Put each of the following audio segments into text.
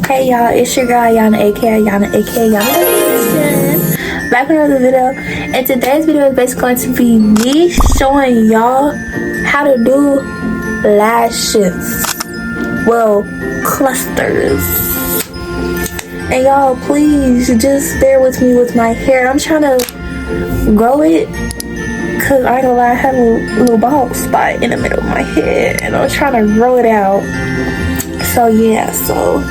Hey y'all, it's your girl Yana, aka Yana, aka Yana Dimension. Back with another video, and today's video is basically going to be me showing y'all how to do lashes. Well, clusters. And y'all, please just bear with me with my hair. I'm trying to grow it, cause I ain't gonna lie, I have a little bald spot in the middle of my head, and I'm trying to grow it out. So yeah, so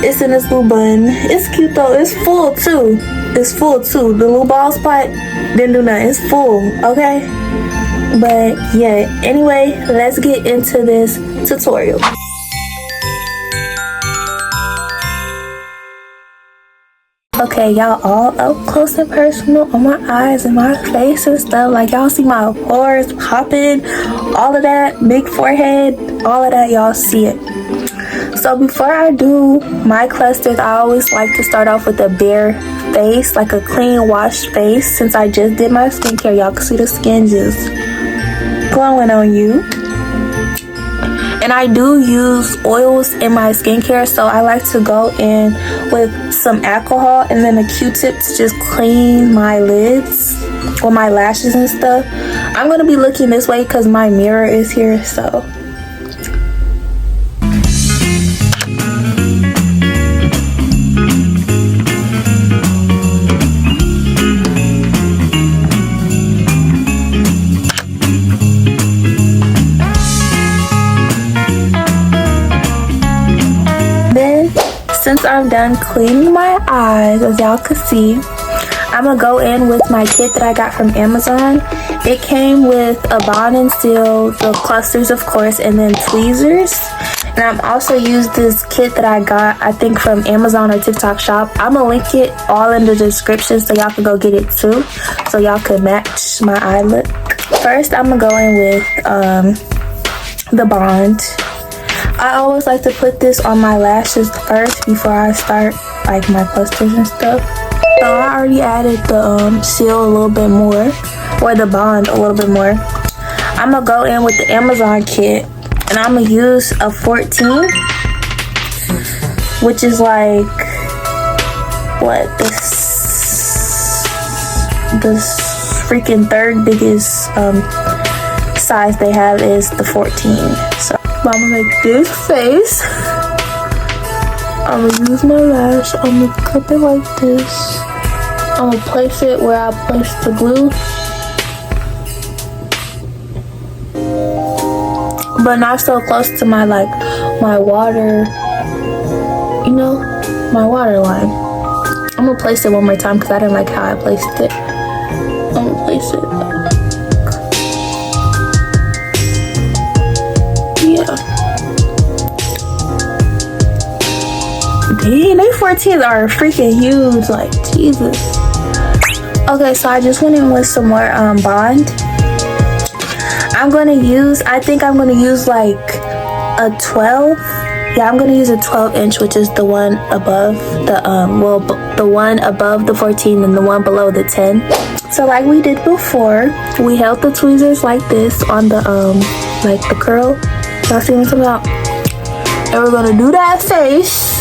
it's in this little bun. It's cute though. It's full too. It's full too. The little bald spot didn't do nothing. It's full, okay? But yeah, anyway, let's get into this tutorial. Okay, y'all, all up close and personal on my eyes and my face and stuff. Like, y'all see my pores popping, all of that, big forehead, all of that, y'all see it. So before I do my clusters, I always like to start off with a bare face, like a clean washed face. Since I just did my skincare, y'all can see the skin just glowing on you. And I do use oils in my skincare, so I like to go in with some alcohol and then a Q-tip to just clean my lids or my lashes and stuff. I'm going to be looking this way because my mirror is here, so. Since I'm done cleaning my eyes, as y'all can see, I'm gonna go in with my kit that I got from Amazon. It came with a bond and seal, the clusters of course, and then tweezers. And I'm also used this kit that I got, I think from Amazon or TikTok shop. I'm gonna link it all in the description so y'all can go get it too, so y'all can match my eye look. First, I'm gonna go in with the bond. I always like to put this on my lashes first before I start like my clusters and stuff. So I already added the seal a little bit more, or the bond a little bit more. I'm gonna go in with the Amazon kit, and I'm gonna use a 14, which is like what, this freaking third biggest size they have is the 14. So I'm gonna make this face. I'm gonna use my lash. I'm gonna clip it like this. I'm gonna place it where I placed the glue, but not so close to my my water, you know, my water line. I'm gonna place it one more time because I didn't like how I placed it. I'm gonna place it. Dang, they 14s are freaking huge, like Jesus. Okay, so I just went in with some more bond. I think I'm gonna use like a 12. Yeah, I'm gonna use a 12-inch, which is the one above the the one above the 14 and the one below the 10. So like we did before, we held the tweezers like this on the like the curl. Y'all see what I'm talking about? And we're gonna do that face.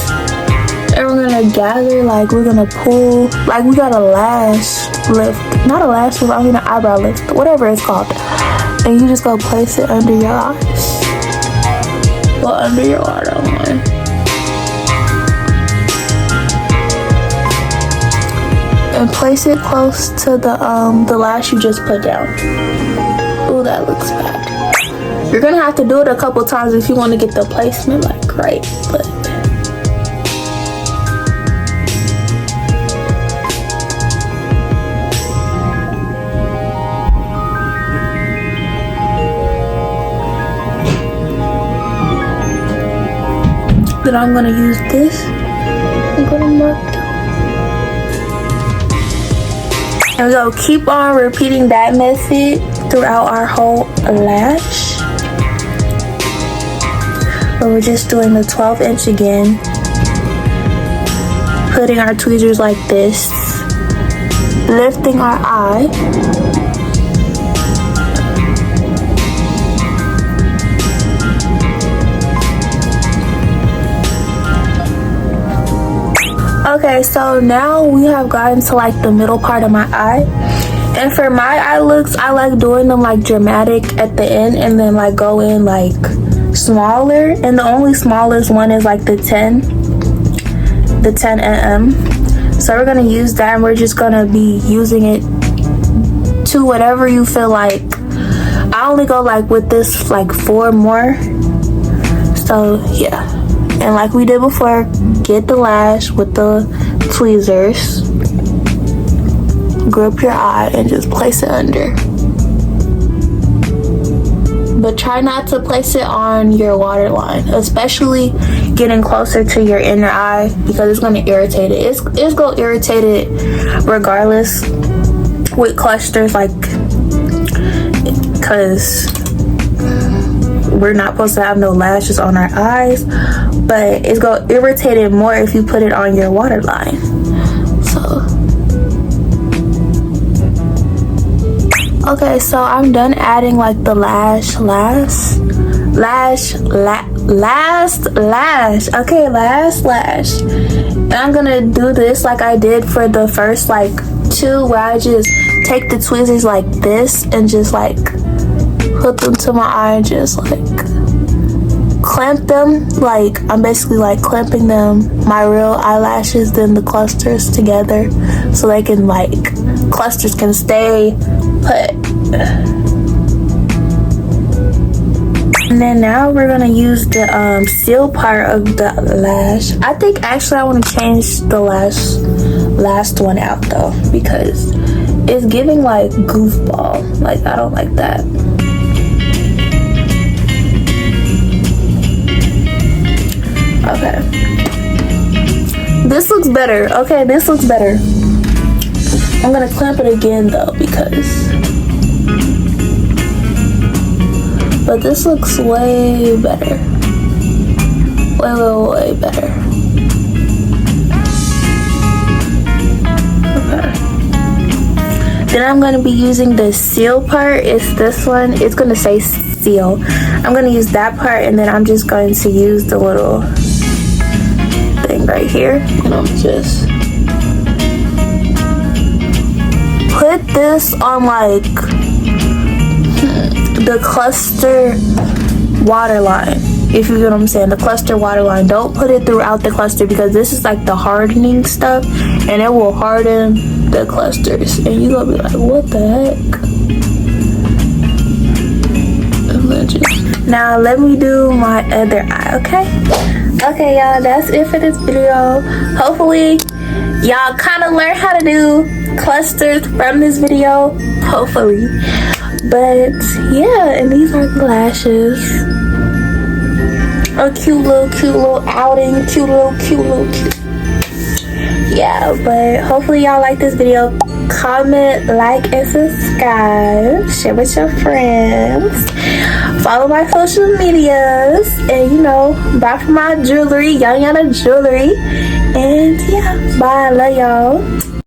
And we're gonna gather, like we're gonna pull, like we got a lash lift. Not a lash lift, I mean an eyebrow lift, whatever it's called. And you just go place it under your eyes. Well, under your water line. And place it close to the lash you just put down. Ooh, that looks bad. You're gonna have to do it a couple times if you want to get the placement like right, but then I'm gonna use this. I'm gonna mark. And we'll keep on repeating that method throughout our whole lash. But we're just doing the 12-inch again. Putting our tweezers like this. Lifting our eye. Okay, so now we have gotten to like the middle part of my eye. And for my eye looks, I like doing them like dramatic at the end and then like go in like smaller. And the only smallest one is like the 10 mm. So we're gonna use that, and we're just gonna be using it to whatever you feel like. I only go like with this like 4 more. So yeah, and like we did before, get the lash with the tweezers, grip your eye and just place it under, but try not to place it on your waterline, especially getting closer to your inner eye, because it's going to irritate it. It's going to irritate it regardless with clusters, like, because we're not supposed to have no lashes on our eyes, but it's going to irritate it more if you put it on your waterline. So okay, so I'm done adding like the last lash. And I'm gonna do this like I did for the first like 2, where I just take the tweezers like this and just like put them to my eye and just like clamp them. Like I'm basically like clamping them, my real eyelashes, then the clusters together, so they can like, clusters can stay put. And then now we're gonna use the seal part of the lash. I think actually I want to change the last one out though, because it's giving like goofball. Like I don't like that. Okay, this looks better. Okay, this looks better. I'm gonna clamp it again though, but this looks way better. Way better. Okay. Then I'm gonna be using the seal part. It's this one. It's gonna say seal. I'm gonna use that part, and then I'm just going to use the little thing right here, and I'm just put this on like the cluster waterline, if you get what I'm saying. The cluster waterline. Don't put it throughout the cluster, because this is like the hardening stuff, and it will harden the clusters, and you gonna be like, what the heck? Now let me do my other eye. Okay y'all, that's it for this video. Hopefully y'all kind of learn how to do clusters from this video, hopefully. But yeah, and these are the lashes. A cute little outing, cute little. Yeah, but hopefully y'all like this video. Comment, like, and subscribe. Share with your friends. Follow my social medias, and you know, buy for my jewelry, Yana Jewelry. And yeah, bye. Love y'all.